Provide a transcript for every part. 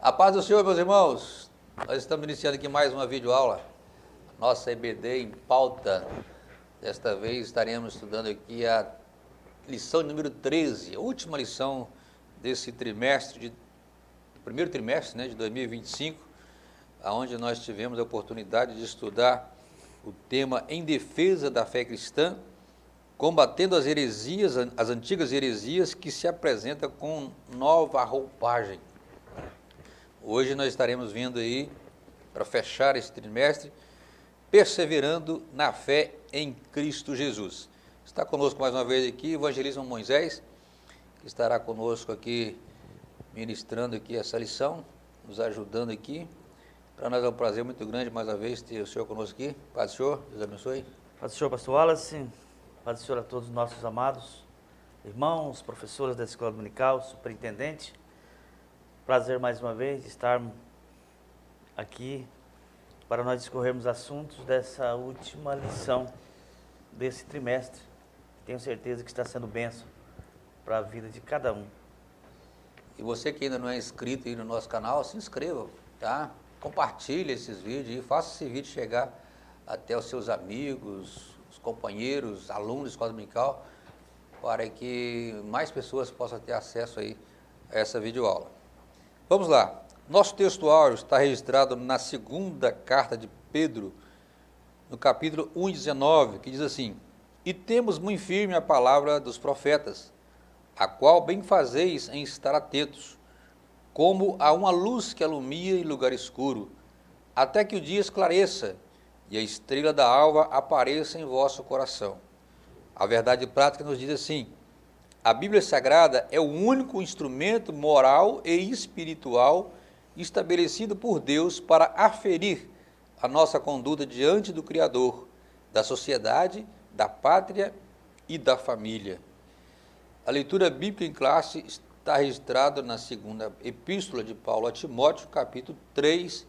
A paz do Senhor, meus irmãos. Nós estamos iniciando aqui mais uma videoaula. Nossa EBD em pauta. Desta vez estaremos estudando aqui a lição número 13, a última lição desse trimestre, primeiro trimestre, de 2025, onde nós tivemos a oportunidade de estudar o tema Em Defesa da Fé Cristã, combatendo as heresias, as antigas heresias que se apresentam com nova roupagem. Hoje nós estaremos vendo aí, para fechar esse trimestre, perseverando na fé em Cristo Jesus. Está conosco mais uma vez aqui, Evangelismo Moisés, que estará conosco aqui, ministrando aqui essa lição, nos ajudando aqui. Para nós é um prazer muito grande, mais uma vez, ter o senhor conosco aqui. Paz do Senhor, Deus abençoe. Paz do Senhor, pastor Wallace. Paz do Senhor a todos os nossos amados irmãos, professores da Escola Dominical, superintendente. Prazer mais uma vez estarmos aqui para nós discorrermos assuntos dessa última lição desse trimestre. Tenho certeza que está sendo bênção para a vida de cada um. E você que ainda não é inscrito aí no nosso canal, se inscreva, tá? Compartilhe esses vídeos e faça esse vídeo chegar até os seus amigos, os companheiros, alunos da Escola Dominical, para que mais pessoas possam ter acesso aí a essa videoaula. Vamos lá. Nosso texto áureo está registrado na segunda carta de Pedro, no capítulo 1:19, que diz assim: E temos muito firme a palavra dos profetas, a qual bem fazeis em estar atentos, como a uma luz que alumia em lugar escuro, até que o dia esclareça e a estrela da alva apareça em vosso coração. A verdade prática nos diz assim: a Bíblia Sagrada é o único instrumento moral e espiritual estabelecido por Deus para aferir a nossa conduta diante do Criador, da sociedade, da pátria e da família. A leitura bíblica em classe está registrada na segunda epístola de Paulo a Timóteo, capítulo 3,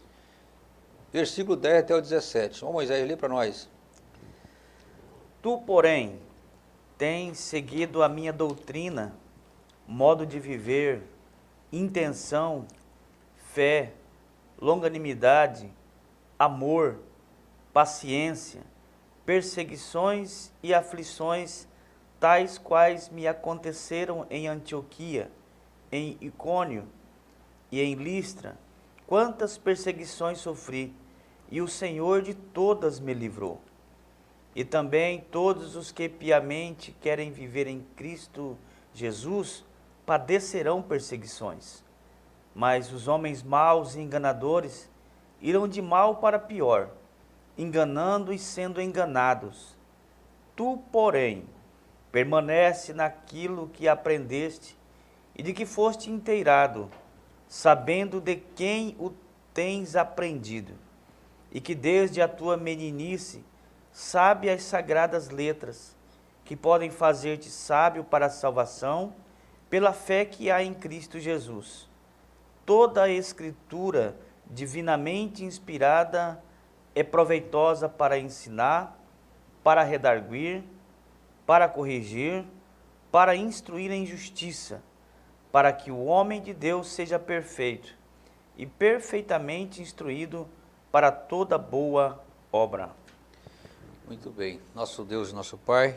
versículo 10 até o 17. Ô Moisés, lê para nós. Tu, porém, tens seguido a minha doutrina, modo de viver, intenção, fé, longanimidade, amor, paciência, perseguições e aflições, tais quais me aconteceram em Antioquia, em Icônio e em Listra. Quantas perseguições sofri, e o Senhor de todas me livrou. E também todos os que piamente querem viver em Cristo Jesus padecerão perseguições. Mas os homens maus e enganadores irão de mal para pior, enganando e sendo enganados. Tu, porém, permanece naquilo que aprendeste e de que foste inteirado, sabendo de quem o tens aprendido, e que desde a tua meninice sabe as sagradas letras, que podem fazer-te sábio para a salvação, pela fé que há em Cristo Jesus. Toda a Escritura, divinamente inspirada, é proveitosa para ensinar, para redarguir, para corrigir, para instruir em justiça, para que o homem de Deus seja perfeito e perfeitamente instruído para toda boa obra. Muito bem. Nosso Deus e nosso Pai,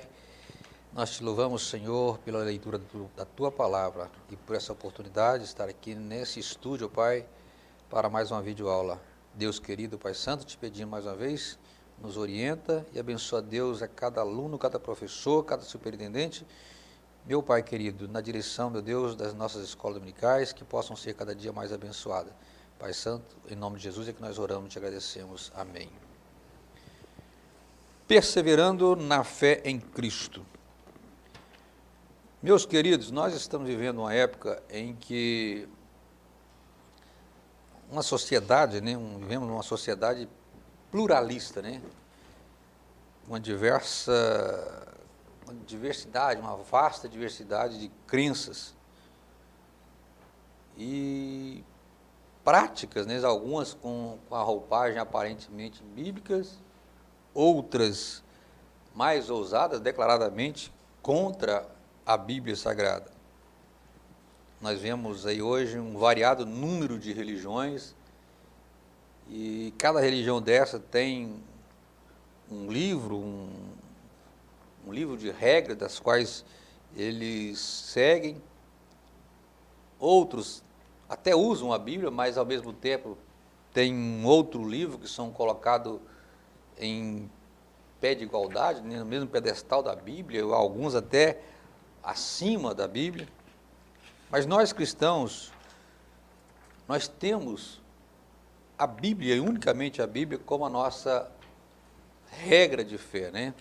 nós te louvamos, Senhor, pela leitura da Tua Palavra e por essa oportunidade de estar aqui nesse estúdio, Pai, para mais uma videoaula. Deus querido, Pai Santo, te pedimos mais uma vez, nos orienta e abençoa, Deus, a cada aluno, cada professor, cada superintendente, meu Pai querido, na direção, meu Deus, das nossas escolas dominicais, que possam ser cada dia mais abençoadas. Pai Santo, em nome de Jesus é que nós oramos e te agradecemos. Amém. Perseverando na fé em Cristo. Meus queridos, nós estamos vivendo uma época em que uma sociedade, vivemos numa sociedade pluralista, uma diversidade, uma vasta diversidade de crenças e práticas, algumas com a roupagem aparentemente bíblicas, outras mais ousadas, declaradamente contra a Bíblia Sagrada. nós vemos aí hoje um variado número de religiões, e cada religião dessa tem um livro, um livro de regras das quais eles seguem. Outros até usam a Bíblia, mas ao mesmo tempo tem um outro livro que são colocados em pé de igualdade, né, no mesmo pedestal da Bíblia, alguns até acima da Bíblia. Mas nós cristãos, nós temos a Bíblia, e unicamente a Bíblia, como a nossa regra de fé, né?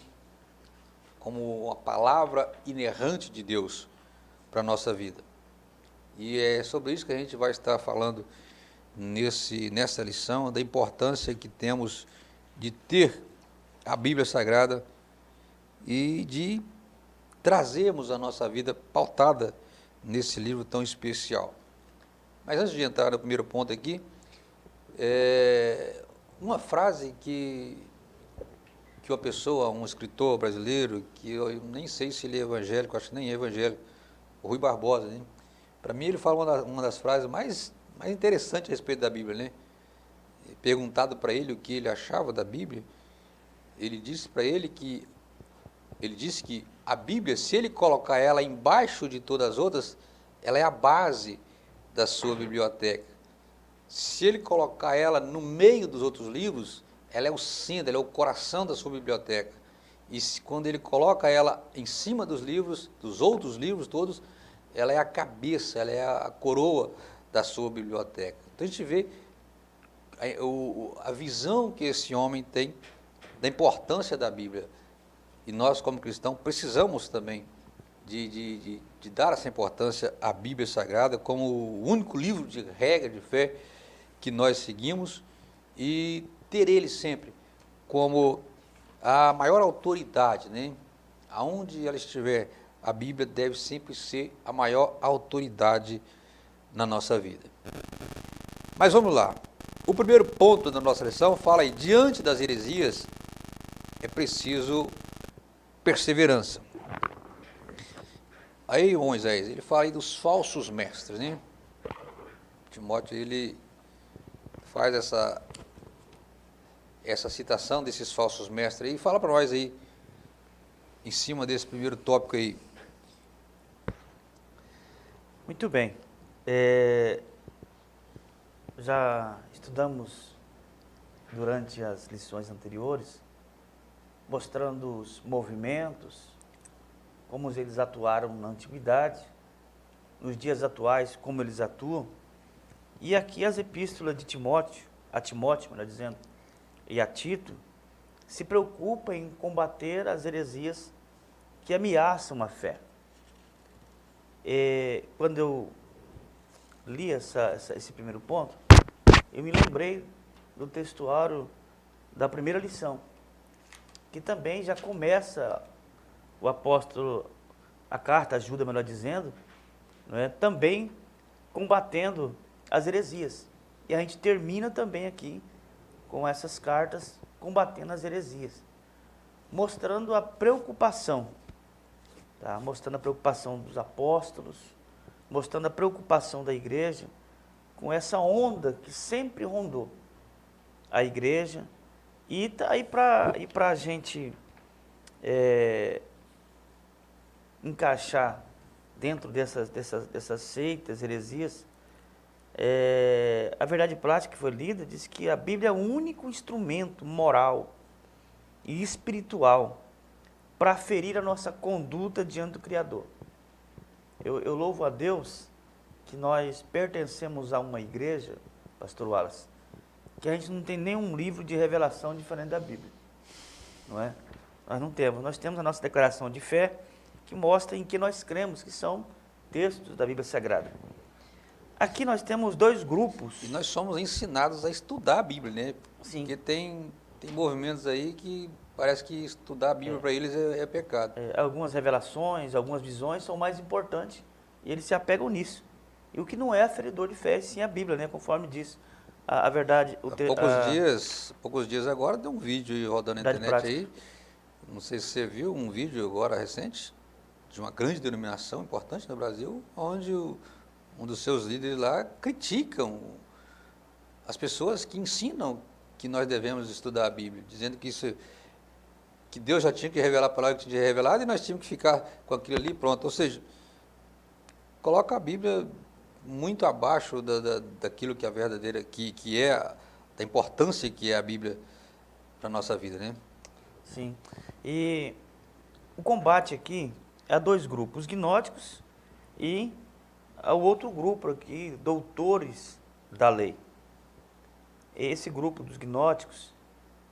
Como a palavra inerrante de Deus para a nossa vida. E é sobre isso que a gente vai estar falando nessa lição, da importância que temos de ter a Bíblia Sagrada e de trazermos a nossa vida pautada nesse livro tão especial. Mas antes de entrar no primeiro ponto aqui, uma frase que uma pessoa, um escritor brasileiro, que eu nem sei se ele é evangélico, acho que nem é evangélico, o Rui Barbosa, né? Para mim ele fala uma das frases mais interessantes a respeito da Bíblia, né? Perguntado para ele o que ele achava da Bíblia, ele disse que a Bíblia, se ele colocar ela embaixo de todas as outras, ela é a base da sua biblioteca. Se ele colocar ela no meio dos outros livros, ela é o centro, ela é o coração da sua biblioteca. E quando ele coloca ela em cima dos livros, dos outros livros todos, ela é a cabeça, ela é a coroa da sua biblioteca. Então a gente vê a visão que esse homem tem da importância da Bíblia. E nós, como cristãos, precisamos também de dar essa importância à Bíblia Sagrada como o único livro de regra de fé que nós seguimos, e ter ele sempre como a maior autoridade, né? Aonde ela estiver, a Bíblia deve sempre ser a maior autoridade na nossa vida. Mas vamos lá. O primeiro ponto da nossa lição fala aí, diante das heresias, é preciso perseverança. Aí Moisés, ele fala aí dos falsos mestres, né? Timóteo, ele faz essa citação desses falsos mestres aí, e fala para nós aí, em cima desse primeiro tópico aí. Muito bem. Já estudamos durante as lições anteriores, mostrando os movimentos, como eles atuaram na antiguidade, nos dias atuais, como eles atuam. E aqui as epístolas de Timóteo, a Timóteo, melhor dizendo, e a Tito, se preocupam em combater as heresias que ameaçam a fé. Quando eu li esse primeiro ponto, eu me lembrei do textuário da primeira lição, que também já começa o apóstolo, a carta ajuda, melhor dizendo, não é? Também combatendo as heresias. E a gente termina também aqui com essas cartas combatendo as heresias, mostrando a preocupação, tá? Mostrando a preocupação dos apóstolos, mostrando a preocupação da igreja com essa onda que sempre rondou a igreja. E tá aí para a gente encaixar dentro dessas seitas, heresias. A Verdade Prática, que foi lida, diz que a Bíblia é o único instrumento moral e espiritual para ferir a nossa conduta diante do Criador. Eu louvo a Deus que nós pertencemos a uma igreja, pastor Wallace, que a gente não tem nenhum livro de revelação diferente da Bíblia, não é? Nós não temos, nós temos a nossa declaração de fé, que mostra em que nós cremos, que são textos da Bíblia Sagrada. Aqui nós temos dois grupos. E nós somos ensinados a estudar a Bíblia, né? Sim. Porque tem movimentos aí que parece que estudar a Bíblia para eles é pecado. Algumas revelações, algumas visões são mais importantes e eles se apegam nisso. E o que não é aferidor de fé, sim a Bíblia, né? Conforme diz a verdade. Há poucos dias agora deu um vídeo rodando na internet prática. aí, não sei se você viu, um vídeo agora recente, de uma grande denominação importante no Brasil, onde um dos seus líderes lá, criticam as pessoas que ensinam que nós devemos estudar a Bíblia, dizendo que Deus já tinha que revelar para nós o que tinha revelado e nós tínhamos que ficar com aquilo ali pronto. Ou seja, coloca a Bíblia muito abaixo daquilo que é a verdadeira, que é, da importância que é a Bíblia para a nossa vida, né? Sim. E o combate aqui é a dois grupos, os gnósticos e ao outro grupo aqui, doutores da lei. Esse grupo dos gnósticos,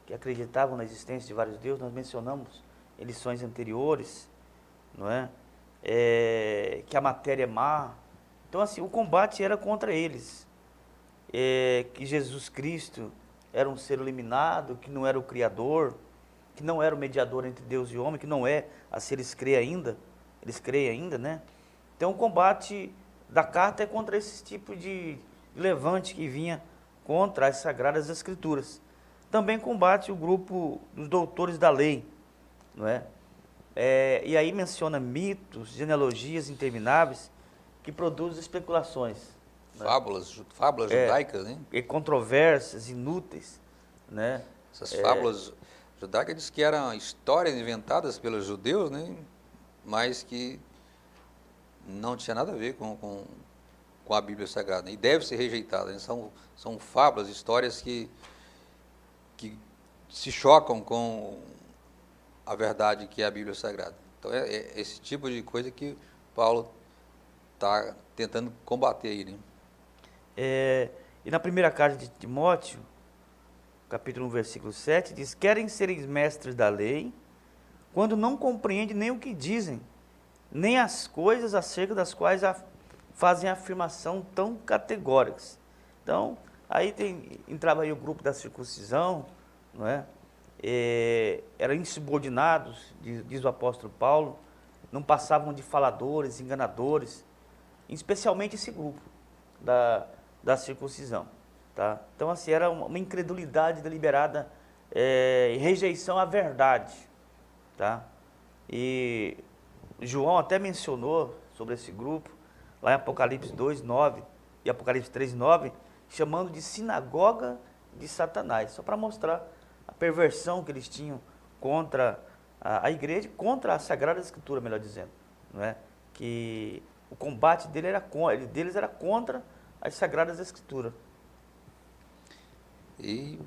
que acreditavam na existência de vários deuses, nós mencionamos em lições anteriores, não é? Que a matéria é má. Então, assim, o combate era contra eles. Que Jesus Cristo era um ser eliminado, que não era o Criador, que não era o mediador entre Deus e o homem, que não é, assim eles creem ainda, né? Então, o combate da carta é contra esse tipo de levante que vinha contra as Sagradas Escrituras. Também combate o grupo dos doutores da lei, não é? E aí menciona mitos, genealogias intermináveis que produzem especulações. Né? Fábulas judaicas, né? E controvérsias inúteis, né? Essas fábulas judaicas diz que eram histórias inventadas pelos judeus, né? Mas que não tinha nada a ver com a Bíblia Sagrada, né? E deve ser rejeitada, né? São fábulas, histórias que se chocam com a verdade que é a Bíblia Sagrada. Então é esse tipo de coisa que Paulo está tentando combater aí, né? E na primeira carta de Timóteo, capítulo 1, versículo 7, diz: querem serem mestres da lei, quando não compreendem nem o que dizem, nem as coisas acerca das quais fazem afirmação tão categóricas. Então, aí entrava aí o grupo da circuncisão, não é? Eram insubordinados, diz o apóstolo Paulo, não passavam de faladores, enganadores, especialmente esse grupo da circuncisão. Tá? Então, assim, era uma incredulidade deliberada, rejeição à verdade. Tá? E João até mencionou sobre esse grupo, lá em Apocalipse 2, 9 e Apocalipse 3, 9, chamando de sinagoga de Satanás, só para mostrar a perversão que eles tinham contra a igreja, contra a Sagrada Escritura, melhor dizendo. Não é? Que o combate deles era contra as Sagradas Escrituras. E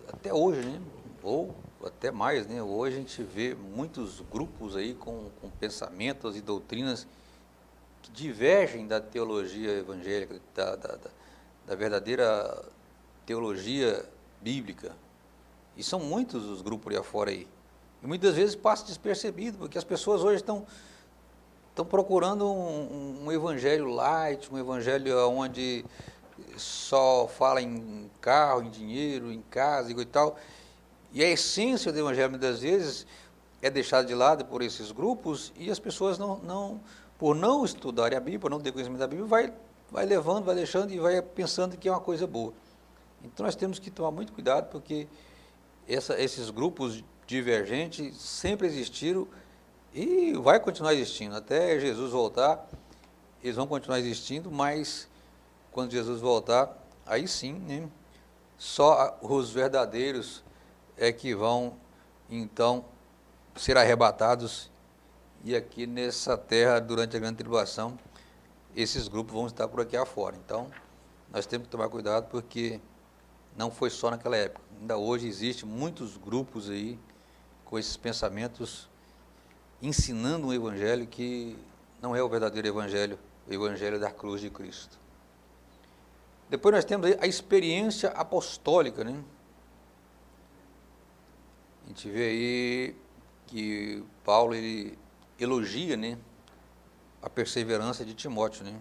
até hoje, né? Ou até mais, né? Hoje a gente vê muitos grupos aí com pensamentos e doutrinas que divergem da teologia evangélica, da verdadeira teologia bíblica. E são muitos os grupos por aí afora aí. E muitas vezes passa despercebido, porque as pessoas hoje estão procurando um evangelho light, um evangelho onde só fala em carro, em dinheiro, em casa e tal. E a essência do evangelho, muitas vezes, é deixada de lado por esses grupos e as pessoas, por não estudarem a Bíblia, por não ter conhecimento da Bíblia, vai levando, vai deixando e vai pensando que é uma coisa boa. Então, nós temos que tomar muito cuidado, porque esses grupos divergentes sempre existiram e vai continuar existindo. Até Jesus voltar, eles vão continuar existindo, mas quando Jesus voltar, aí sim, né, só os verdadeiros é que vão, então, ser arrebatados, e aqui nessa terra, durante a grande tribulação, esses grupos vão estar por aqui afora. Então, nós temos que tomar cuidado, porque não foi só naquela época. Ainda hoje existem muitos grupos aí, com esses pensamentos, ensinando um evangelho que não é o verdadeiro evangelho, o evangelho da cruz de Cristo. Depois nós temos aí a experiência apostólica, né? A gente vê aí que Paulo, ele elogia, né, a perseverança de Timóteo, né?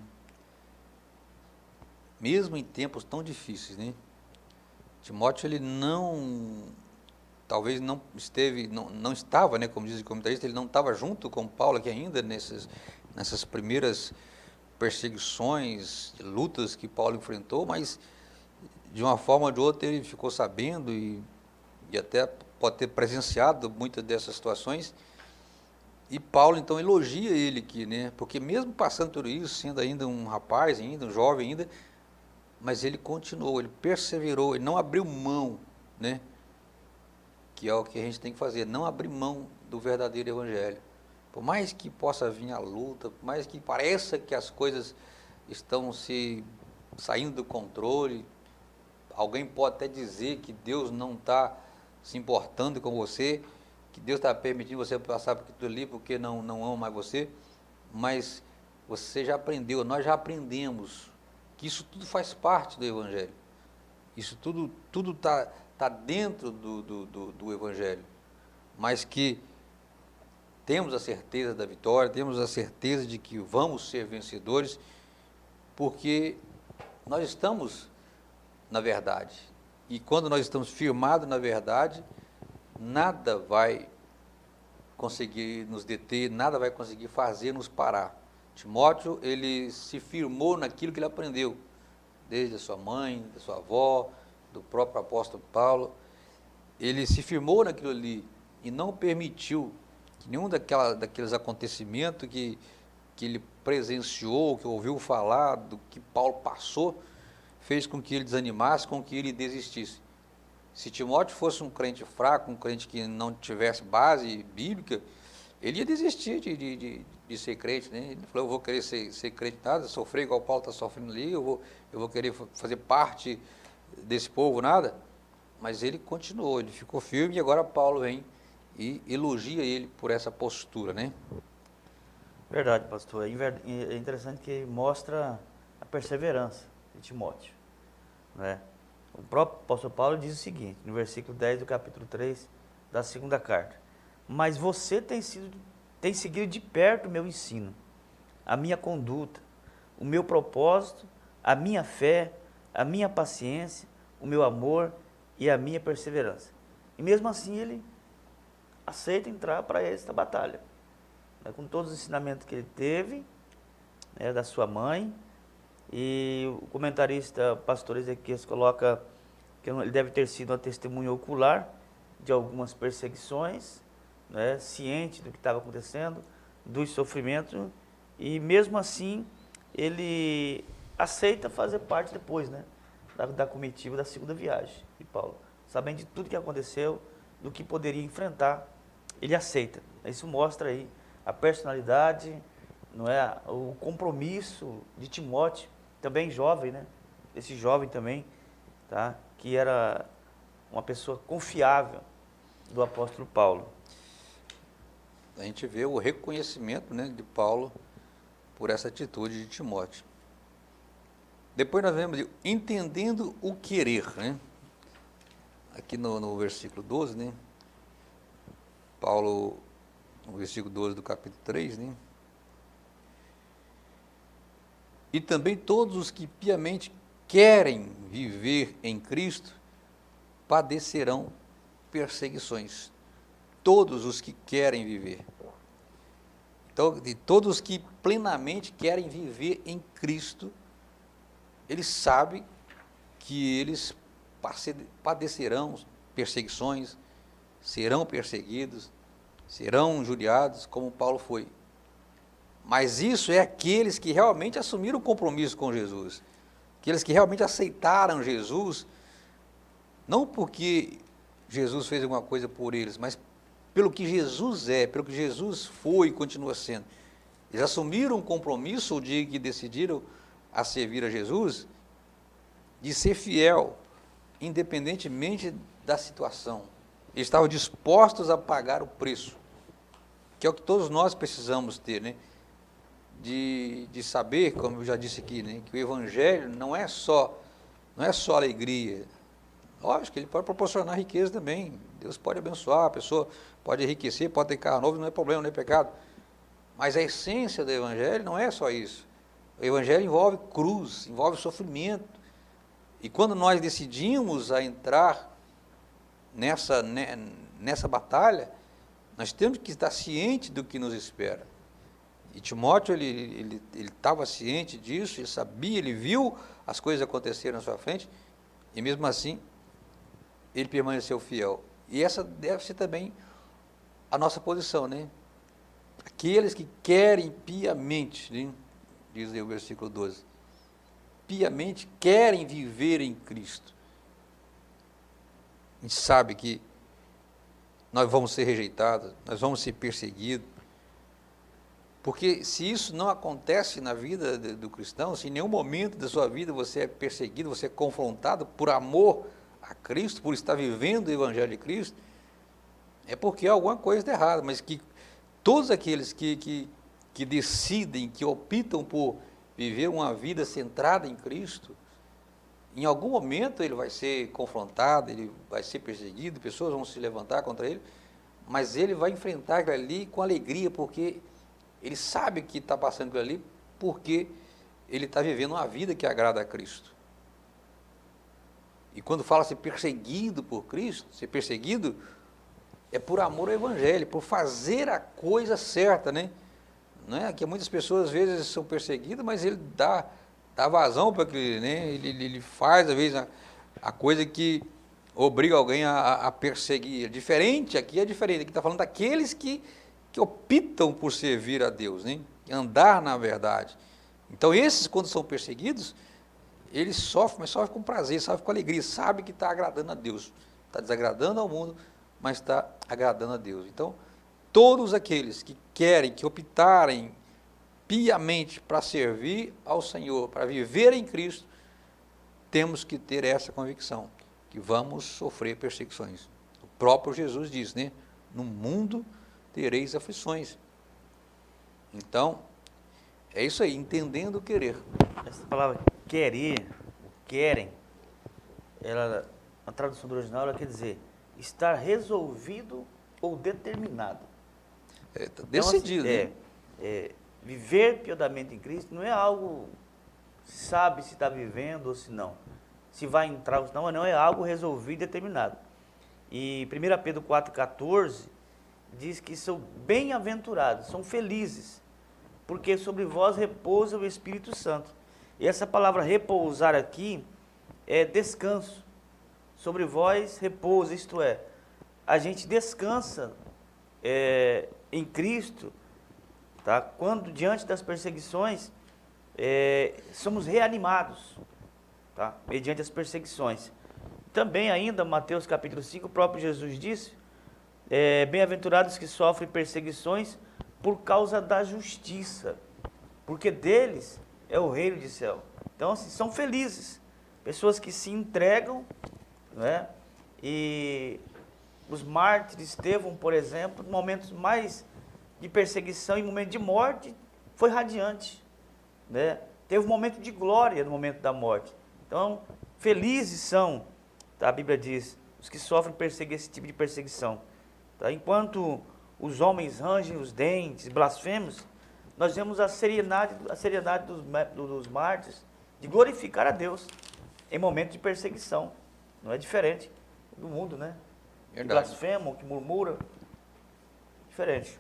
Mesmo em tempos tão difíceis, né? Timóteo, ele talvez não estava, né, como diz o comentarista, ele não estava junto com Paulo aqui ainda, nessas primeiras perseguições, lutas que Paulo enfrentou, mas de uma forma ou de outra ele ficou sabendo e até pode ter presenciado muitas dessas situações, E Paulo, então, elogia ele aqui, né? Porque mesmo passando tudo isso, sendo ainda um rapaz, ainda um jovem ainda, mas ele continuou, ele perseverou, ele não abriu mão, né? Que é o que a gente tem que fazer, não abrir mão do verdadeiro evangelho. Por mais que possa vir a luta, por mais que pareça que as coisas estão se saindo do controle, alguém pode até dizer que Deus não está se importando com você, que Deus está permitindo você passar por aquilo ali porque não ama mais você, mas você já aprendeu, nós já aprendemos que isso tudo faz parte do Evangelho. Isso tudo tá dentro do Evangelho, mas que temos a certeza da vitória, temos a certeza de que vamos ser vencedores, porque nós estamos na verdade. E quando nós estamos firmados na verdade, nada vai conseguir nos deter, nada vai conseguir fazer nos parar. Timóteo, ele se firmou naquilo que ele aprendeu, desde a sua mãe, da sua avó, do próprio apóstolo Paulo. Ele se firmou naquilo ali e não permitiu que nenhum daqueles acontecimentos que ele presenciou, que ouviu falar, do que Paulo passou, fez com que ele desanimasse, com que ele desistisse. Se Timóteo fosse um crente fraco, um crente que não tivesse base bíblica, ele ia desistir de ser crente, né? Ele falou, eu vou querer ser crente nada, sofrer igual Paulo está sofrendo ali, eu vou querer fazer parte desse povo, nada. Mas ele continuou, ele ficou firme, e agora Paulo vem e elogia ele por essa postura, né? Verdade, pastor. É interessante que mostra a perseverança de Timóteo, né? O próprio apóstolo Paulo diz o seguinte, no versículo 10 do capítulo 3 da segunda carta: mas você tem seguido de perto o meu ensino, a minha conduta, o meu propósito, a minha fé, a minha paciência, o meu amor e a minha perseverança. E mesmo assim ele aceita entrar para esta batalha, né, com todos os ensinamentos que ele teve, né, da sua mãe. E o comentarista pastor Ezequias coloca que ele deve ter sido uma testemunha ocular de algumas perseguições, né, ciente do que estava acontecendo, dos sofrimentos, e mesmo assim ele aceita fazer parte depois, né, da comitiva da segunda viagem de Paulo. Sabendo de tudo que aconteceu, do que poderia enfrentar, ele aceita. Isso mostra aí a personalidade, não é, o compromisso de Timóteo, também jovem, né? Esse jovem também, tá? Que era uma pessoa confiável do apóstolo Paulo. A gente vê o reconhecimento, né, de Paulo por essa atitude de Timóteo. Depois nós vemos entendendo o querer, né? Aqui no versículo 12, né? Paulo, no versículo 12 do capítulo 3, né? E também todos os que piamente querem viver em Cristo padecerão perseguições. Todos os que querem viver. Então, de todos os que plenamente querem viver em Cristo, eles sabem que eles padecerão perseguições, serão perseguidos, serão injuriados, como Paulo foi. Mas isso é aqueles que realmente assumiram o compromisso com Jesus, aqueles que realmente aceitaram Jesus, não porque Jesus fez alguma coisa por eles, mas pelo que Jesus é, pelo que Jesus foi e continua sendo. Eles assumiram um compromisso o dia que decidiram a servir a Jesus, de ser fiel, independentemente da situação. Eles estavam dispostos a pagar o preço, que é o que todos nós precisamos ter, né? De saber, como eu já disse aqui, né, que o Evangelho não é só alegria. Lógico que ele pode proporcionar riqueza também. Deus pode abençoar, a pessoa pode enriquecer, pode ter carro novo, não é problema, não é pecado. Mas a essência do Evangelho não é só isso. O Evangelho envolve cruz, envolve sofrimento. E quando nós decidimos a entrar nessa batalha, nós temos que estar ciente do que nos espera. E Timóteo, ele estava ciente disso, ele sabia, ele viu as coisas acontecerem na sua frente, e mesmo assim, ele permaneceu fiel. E essa deve ser também a nossa posição, né? Aqueles que querem piamente, né? Diz aí o versículo 12, piamente querem viver em Cristo. A gente sabe que nós vamos ser rejeitados, nós vamos ser perseguidos, porque se isso não acontece na vida do cristão, se em nenhum momento da sua vida você é perseguido, você é confrontado por amor a Cristo, por estar vivendo o Evangelho de Cristo, é porque alguma coisa está errada, mas que todos aqueles que decidem, que optam por viver uma vida centrada em Cristo, em algum momento ele vai ser confrontado, ele vai ser perseguido, pessoas vão se levantar contra ele, mas ele vai enfrentar aquilo ali com alegria, porque ele sabe que está passando aquilo ali, porque ele está vivendo uma vida que agrada a Cristo. E quando fala ser perseguido por Cristo, ser perseguido é por amor ao Evangelho, por fazer a coisa certa, né? Não é? Que muitas pessoas às vezes são perseguidas, mas ele dá vazão para aquele, né? Ele faz às vezes a coisa que obriga alguém a perseguir. Diferente, aqui é diferente, aqui está falando daqueles que optam por servir a Deus, né? Andar na verdade. Então esses, quando são perseguidos, eles sofrem, mas sofrem com prazer, sofrem com alegria, sabem que está agradando a Deus, está desagradando ao mundo, mas está agradando a Deus. Então, todos aqueles que querem, que optarem piamente para servir ao Senhor, para viver em Cristo, temos que ter essa convicção, que vamos sofrer perseguições. O próprio Jesus diz, né? No mundo tereis aflições. Então, é isso aí, entendendo o querer. Essa palavra querer, querem, ela, a tradução do original, ela quer dizer estar resolvido ou determinado. Tá decidido, então, né? Viver piedosamente em Cristo não é algo, sabe se está vivendo ou se não, se vai entrar ou se não, é algo resolvido e determinado. E 1 Pedro 4,14 diz que são bem-aventurados, são felizes, porque sobre vós repousa o Espírito Santo. E essa palavra repousar aqui é descanso. Sobre vós repousa, isto é, a gente descansa em Cristo, tá? Quando diante das perseguições, somos reanimados, tá? Mediante as perseguições. Também ainda, Mateus capítulo 5, o próprio Jesus disse, bem-aventurados que sofrem perseguições por causa da justiça, porque deles é o reino de céu. Então, assim, são felizes, pessoas que se entregam, né? E os mártires, Estevão, por exemplo, momentos mais de perseguição e momento de morte, foi radiante, né? Teve um momento de glória no momento da morte. Então, felizes são, tá? A Bíblia diz, os que sofrem esse tipo de perseguição. Tá? Enquanto os homens rangem os dentes, blasfemos, nós vemos a seriedade dos mártires de glorificar a Deus em momento de perseguição. Não é diferente do mundo, né? Que blasfemam, que murmuram. Diferente.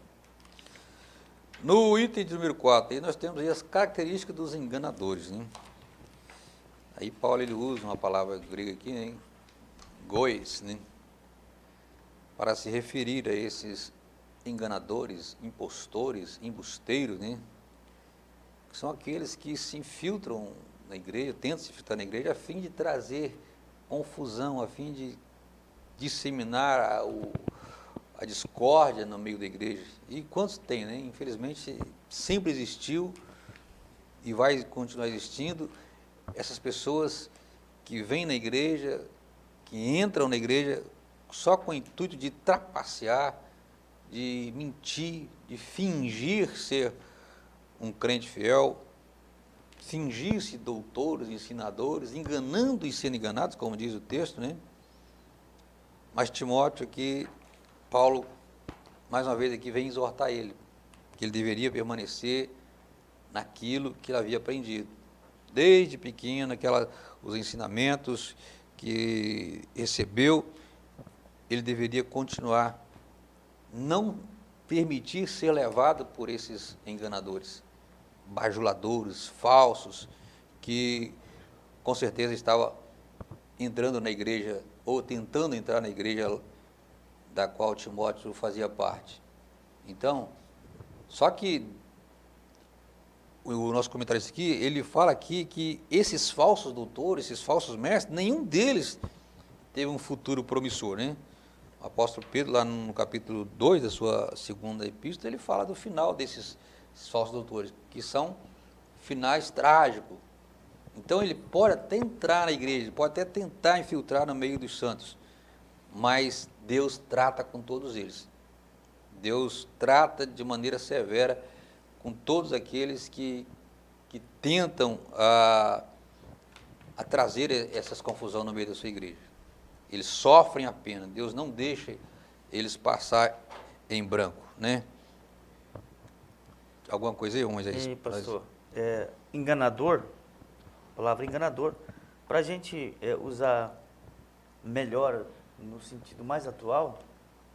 No item de número 4, aí nós temos aí as características dos enganadores, né? Aí Paulo ele usa uma palavra grega aqui, né? Goes, né? Para se referir a esses enganadores, impostores, embusteiros, né? Que são aqueles que se infiltram na igreja, tentam se infiltrar na igreja a fim de trazer confusão, a fim de disseminar a discórdia no meio da igreja. E quantos tem, né? Infelizmente, sempre existiu e vai continuar existindo essas pessoas que vêm na igreja, que entram na igreja só com o intuito de trapacear, de mentir, de fingir ser um crente fiel, fingir-se doutores, ensinadores, enganando e sendo enganados, como diz o texto, né? Mas Timóteo aqui, Paulo, mais uma vez aqui, vem exortar ele, que ele deveria permanecer naquilo que ele havia aprendido. Desde pequeno, os ensinamentos que recebeu, ele deveria continuar, não permitir ser levado por esses enganadores, bajuladores, falsos, que com certeza estavam entrando na igreja, ou tentando entrar na igreja da qual Timóteo fazia parte. Então, Só que o nosso comentarista aqui, ele fala aqui que esses falsos doutores, esses falsos mestres, nenhum deles teve um futuro promissor, né? O apóstolo Pedro, lá no capítulo 2 da sua segunda epístola, ele fala do final desses falsos doutores, que são finais trágicos. Então ele pode até entrar na igreja, pode até tentar infiltrar no meio dos santos, mas Deus trata com todos eles. Deus trata de maneira severa com todos aqueles que tentam a trazer essas confusões no meio da sua igreja. Eles sofrem a pena, Deus não deixa eles passar em branco, né? Alguma coisa aí, Moisés? E, pastor, enganador, a palavra enganador, para a gente usar melhor, no sentido mais atual,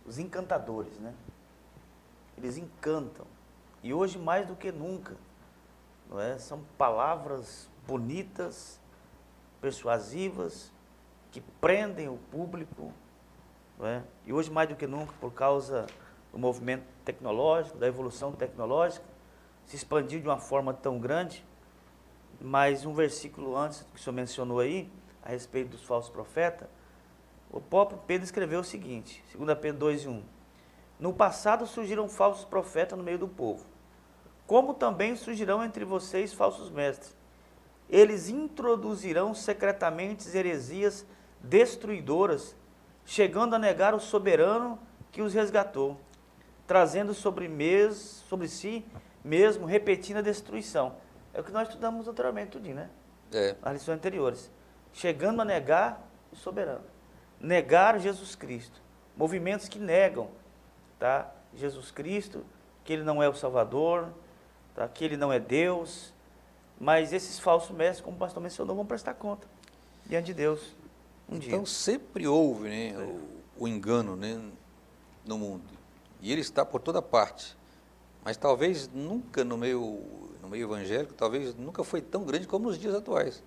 os encantadores, né? Eles encantam. E hoje mais do que nunca, não é? São palavras bonitas, persuasivas, que prendem o público, não é? E hoje mais do que nunca, por causa do movimento tecnológico, da evolução tecnológica, se expandiu de uma forma tão grande. Mas um versículo antes que o senhor mencionou aí, a respeito dos falsos profetas, o próprio Pedro escreveu o seguinte, 2 Pedro 2:1: no passado surgiram falsos profetas no meio do povo, como também surgirão entre vocês falsos mestres. Eles introduzirão secretamente heresias destruidoras, chegando a negar o soberano que os resgatou, trazendo sobre si mesmo repetindo a destruição. É o que nós estudamos anteriormente, tudinho, né? As lições anteriores. Chegando a negar o soberano. Negar Jesus Cristo. Movimentos que negam, tá? Jesus Cristo, que ele não é o Salvador, tá? Que ele não é Deus. Mas esses falsos mestres, como o pastor mencionou, vão prestar conta diante de Deus um dia. Então sempre houve, né, o engano, né, no mundo. E ele está por toda parte. Mas talvez nunca no meio evangélico, talvez nunca foi tão grande como nos dias atuais.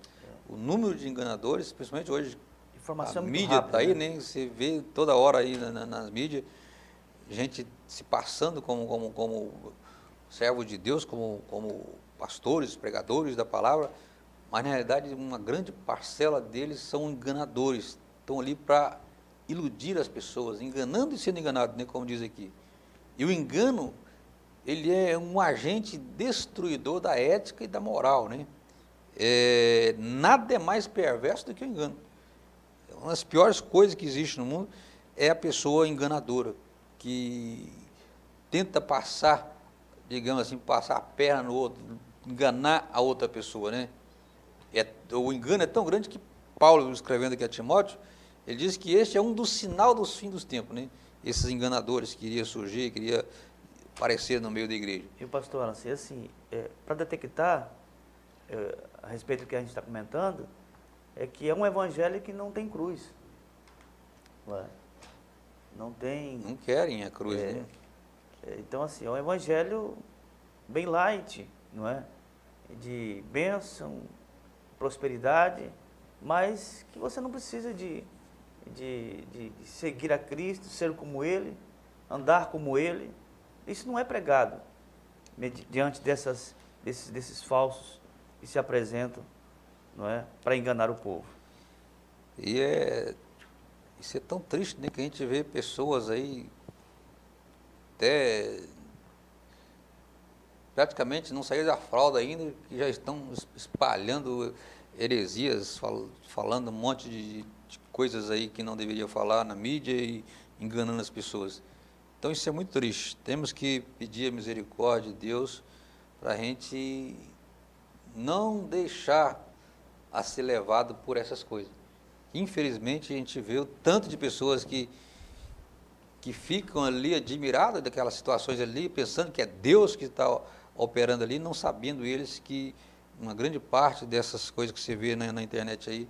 O número de enganadores, principalmente hoje, Informação a muito mídia rápida, está aí, né? né? Você vê toda hora aí nas mídias, gente se passando como servo de Deus, como pastores, pregadores da palavra, mas na realidade uma grande parcela deles são enganadores, estão ali para iludir as pessoas, enganando e sendo enganado, né, como diz aqui. E o engano, ele é um agente destruidor da ética e da moral, né? Nada é mais perverso do que o engano. Uma das piores coisas que existe no mundo é a pessoa enganadora, que tenta passar, digamos assim, passar a perna no outro, enganar a outra pessoa, né? O engano é tão grande que Paulo, escrevendo aqui a Timóteo, ele diz que este é um dos sinais dos fins dos tempos, né? Esses enganadores que iriam surgir, que iriam aparecer no meio da igreja. E o pastor Alan, assim, para detectar a respeito do que a gente está comentando, é que é um evangelho que não tem cruz. Não tem. Não querem a cruz, né? Então, assim, é um evangelho bem light, não é? De bênção, prosperidade, mas que você não precisa de seguir a Cristo, ser como Ele, andar como Ele. Isso não é pregado diante desses falsos que se apresentam, não é, para enganar o povo. E isso é tão triste, né, que a gente vê pessoas aí até praticamente não saíram da fralda ainda, que já estão espalhando heresias, falando um monte de coisas aí que não deveria falar na mídia e enganando as pessoas. Então isso é muito triste. Temos que pedir a misericórdia de Deus para a gente não deixar a ser levado por essas coisas. Infelizmente a gente vê o tanto de pessoas que ficam ali admiradas daquelas situações ali, pensando que é Deus que está operando ali, não sabendo eles que uma grande parte dessas coisas que você vê na internet aí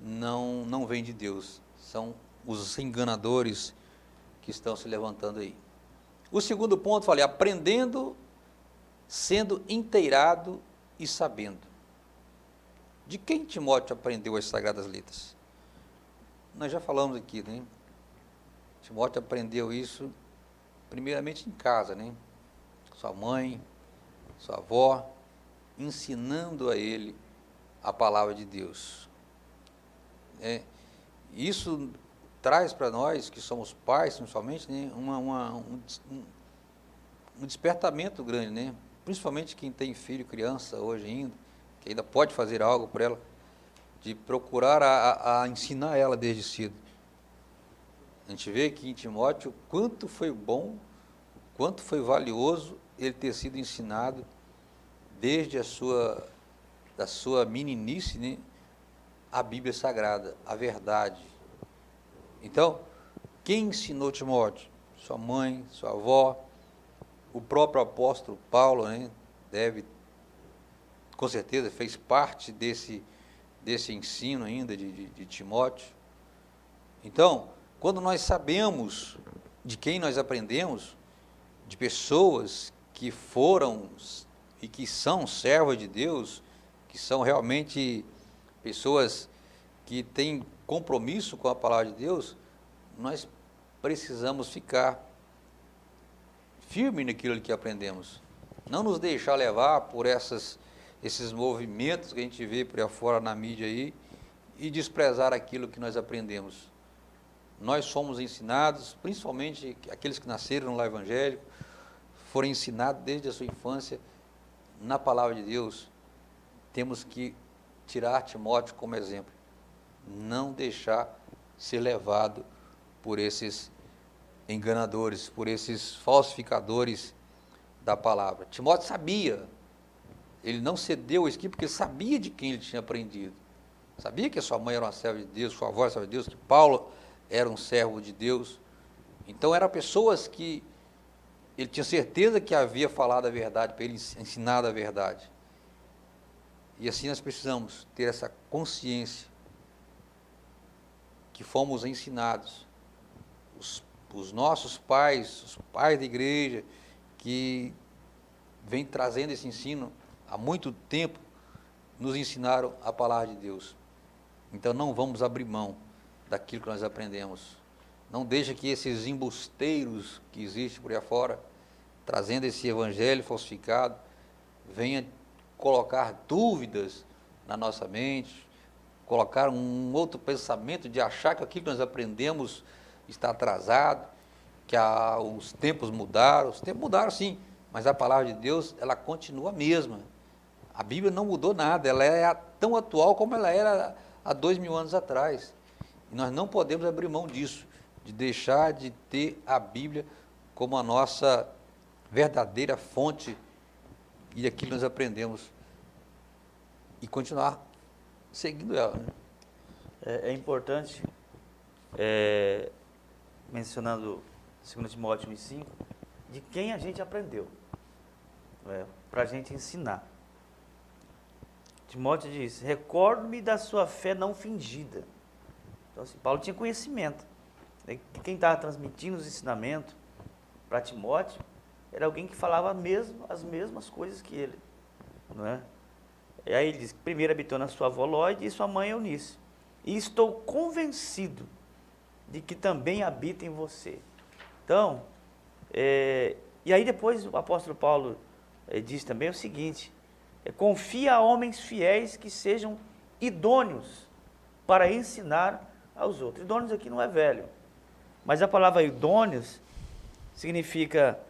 não vem de Deus. São os enganadores que estão se levantando aí. O segundo ponto, falei, aprendendo, sendo inteirado e sabendo. De quem Timóteo aprendeu as Sagradas Letras? Nós já falamos aqui, né? Timóteo aprendeu isso primeiramente em casa, né? sua mãe, sua avó, ensinando a ele a palavra de Deus. Isso traz para nós, que somos pais, principalmente, né, um despertamento grande, né? Principalmente quem tem filho, criança hoje ainda, que ainda pode fazer algo por ela, de procurar a ensinar ela desde cedo. A gente vê aqui em Timóteo o quanto foi bom, o quanto foi valioso ele ter sido ensinado desde da sua meninice, né, a Bíblia Sagrada, a verdade. Então, quem ensinou Timóteo? Sua mãe, sua avó, o próprio apóstolo Paulo, né, com certeza, fez parte desse ensino ainda de Timóteo. Então, quando nós sabemos de quem nós aprendemos, de pessoas que foram e que são servos de Deus, que são realmente pessoas que têm compromisso com a palavra de Deus, nós precisamos ficar firmes naquilo que aprendemos. Não nos deixar levar por esses movimentos que a gente vê por aí fora na mídia aí e desprezar aquilo que nós aprendemos. Nós somos ensinados, principalmente aqueles que nasceram no lar evangélico, foram ensinados desde a sua infância na palavra de Deus. Temos que tirar Timóteo como exemplo. Não deixar ser levado por esses enganadores, por esses falsificadores da palavra. Timóteo sabia, ele não cedeu isso aqui porque ele sabia de quem ele tinha aprendido. Sabia que a sua mãe era uma serva de Deus, sua avó era serva de Deus, que Paulo era um servo de Deus. Então eram pessoas que ele tinha certeza que havia falado a verdade para ele, ensinado a verdade. E assim nós precisamos ter essa consciência que fomos ensinados. Os nossos pais, os pais da igreja, que vêm trazendo esse ensino há muito tempo, nos ensinaram a palavra de Deus. Então não vamos abrir mão daquilo que nós aprendemos. Não deixa que esses embusteiros que existem por aí afora, trazendo esse evangelho falsificado, venha colocar dúvidas na nossa mente, colocar um outro pensamento de achar que aquilo que nós aprendemos está atrasado, que os tempos mudaram sim, mas a palavra de Deus, ela continua a mesma. A Bíblia não mudou nada, ela é tão atual como ela era há 2000 anos atrás. E nós não podemos abrir mão disso, de deixar de ter a Bíblia como a nossa verdadeira fonte e aquilo que nós aprendemos e continuar seguindo ela. Né? É importante, mencionando 2 Timóteo 1,5, de quem a gente aprendeu, para a gente ensinar. Timóteo diz: recordo-me da sua fé não fingida. Então, assim, Paulo tinha conhecimento. Quem estava transmitindo os ensinamentos para Timóteo era alguém que falava as mesmas coisas que ele. Não é? E aí ele diz: primeiro habitou na sua avó Lóide e sua mãe Eunice. E estou convencido de que também habita em você. Então, e aí depois o apóstolo Paulo diz também o seguinte: confia a homens fiéis que sejam idôneos para ensinar aos outros. Idôneos aqui não é velho, mas a palavra idôneos significa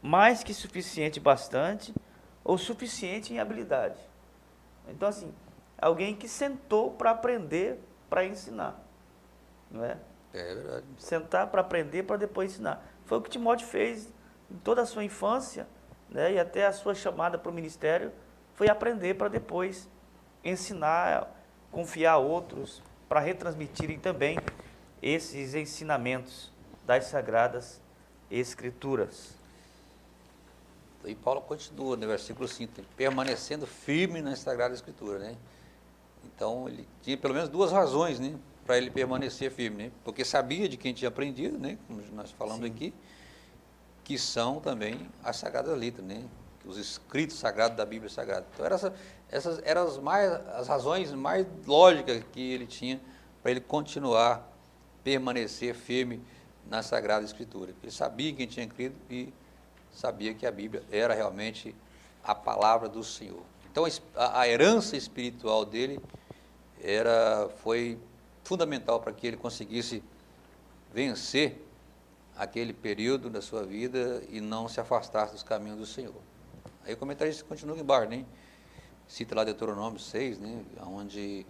mais que suficiente, bastante, ou suficiente em habilidade. Então, assim, alguém que sentou para aprender, para ensinar, não é? É verdade. Sentar para aprender, para depois ensinar. Foi o que Timóteo fez em toda a sua infância, né, e até a sua chamada para o ministério, foi aprender para depois ensinar, confiar a outros, para retransmitirem também esses ensinamentos das Sagradas Escrituras. E Paulo continua no versículo 5, permanecendo firme na Sagrada Escritura, né? Então, ele tinha pelo menos duas razões, né, para ele permanecer firme, né? Porque sabia de quem tinha aprendido, né, como nós falamos aqui, que são também as Sagradas Letras, né? Os escritos sagrados da Bíblia Sagrada. Então, essas eram as razões mais lógicas que ele tinha para ele continuar, permanecer firme na Sagrada Escritura. Ele sabia quem tinha crido e sabia que a Bíblia era realmente a palavra do Senhor. Então, a herança espiritual dele foi fundamental para que ele conseguisse vencer aquele período da sua vida e não se afastasse dos caminhos do Senhor. Aí o comentarista continua embaixo, né? Cita lá Deuteronômio 6, né? Onde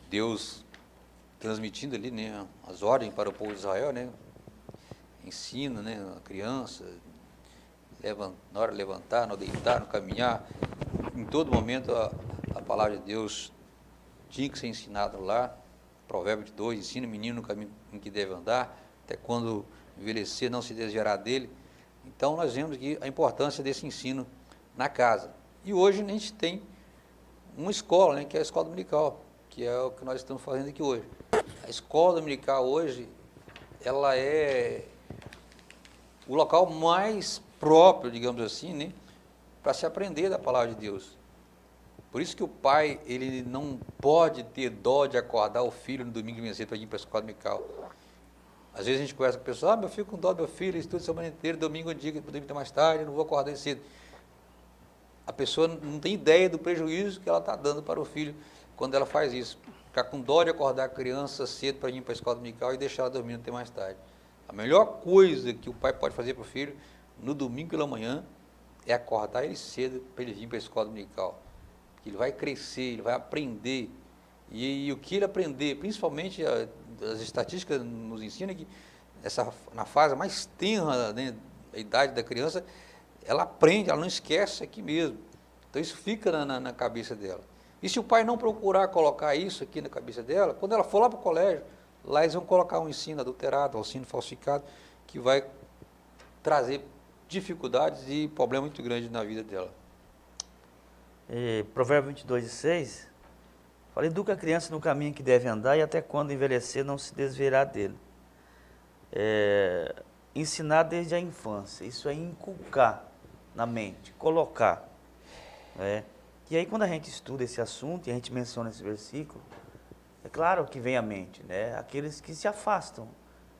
Deus, transmitindo ali, né, as ordens para o povo de Israel, né? Ensina, né, a criança, na hora de levantar, no deitar, no caminhar, em todo momento a palavra de Deus tinha que ser ensinada lá. Provérbio 2, ensina o menino no caminho em que deve andar, até quando envelhecer não se desviará dele. Então nós vemos aqui a importância desse ensino na casa. E hoje a gente tem uma escola, né, que é a escola dominical, que é o que nós estamos fazendo aqui hoje. A escola dominical hoje, ela é o local mais próprio, digamos assim, né, para se aprender da palavra de Deus. Por isso que o pai, ele não pode ter dó de acordar o filho no domingo de manhã cedo para ir para a escola dominical. Às vezes a gente conversa com a pessoa, meu filho com dó do meu filho, ele estuda a semana inteira, domingo eu digo, domingo até mais tarde, eu não vou acordar cedo. A pessoa não tem ideia do prejuízo que ela está dando para o filho quando ela faz isso. Ficar com dó de acordar a criança cedo para ir para a escola dominical e deixar ela dormindo até mais tarde. A melhor coisa que o pai pode fazer para o filho, no domingo pela manhã, é acordar ele cedo para ele vir para a escola dominical. Ele vai crescer, ele vai aprender. E o que ele aprender, principalmente as estatísticas nos ensinam que na fase mais tenra, né, da idade da criança, ela aprende, ela não esquece aqui mesmo. Então isso fica na cabeça dela. E se o pai não procurar colocar isso aqui na cabeça dela, quando ela for lá para o colégio, lá eles vão colocar um ensino adulterado, um ensino falsificado, que vai trazer dificuldades e problemas muito grandes na vida dela. Provérbio 22:6 fala: educa a criança no caminho que deve andar e até quando envelhecer não se desviará dele. Ensinar desde a infância, isso é inculcar na mente, colocar. Né? E aí quando a gente estuda esse assunto e a gente menciona esse versículo, é claro que vem à mente, né? Aqueles que se afastam,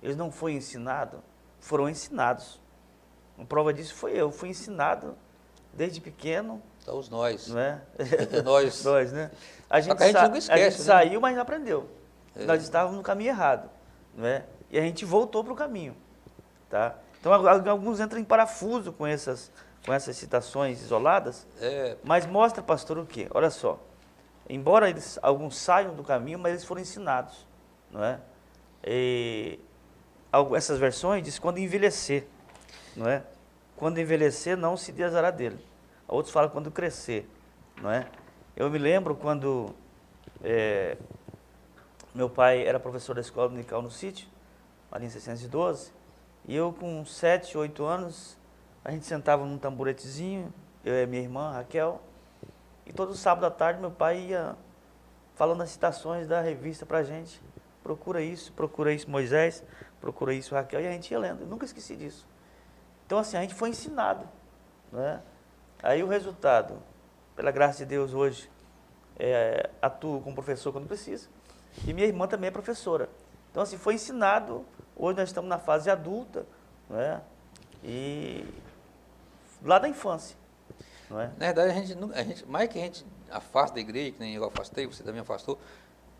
eles não foram ensinados, foram ensinados. Uma prova disso foi eu, fui ensinado desde pequeno. Então, nós. Não é? Nós. Nós, né? A gente nunca esquece, a gente né? saiu, mas não aprendeu. Nós estávamos no caminho errado, não é? E a gente voltou para o caminho, tá? Então, alguns entram em parafuso com essas citações isoladas, mas mostra, pastor, o quê? Olha só, embora alguns saiam do caminho, mas eles foram ensinados, não é? E essas versões dizem quando envelhecer, não é? Quando envelhecer, não se desviará dele. Outros falam quando crescer, não é? Eu me lembro quando meu pai era professor da escola dominical no sítio, ali em 612, e eu com 7, 8 anos, a gente sentava num tamburetezinho, eu e minha irmã, Raquel, e todo sábado à tarde meu pai ia falando as citações da revista pra gente, procura isso, Moisés, procura isso, Raquel, e a gente ia lendo, eu nunca esqueci disso. Então assim, a gente foi ensinado, não é? Aí o resultado, pela graça de Deus hoje, atuo como professor quando precisa, e minha irmã também é professora. Então assim, foi ensinado, hoje nós estamos na fase adulta, não é? E lá da infância, não é? Na verdade, a gente, mais que a gente afasta da igreja, que nem eu afastei, você também afastou,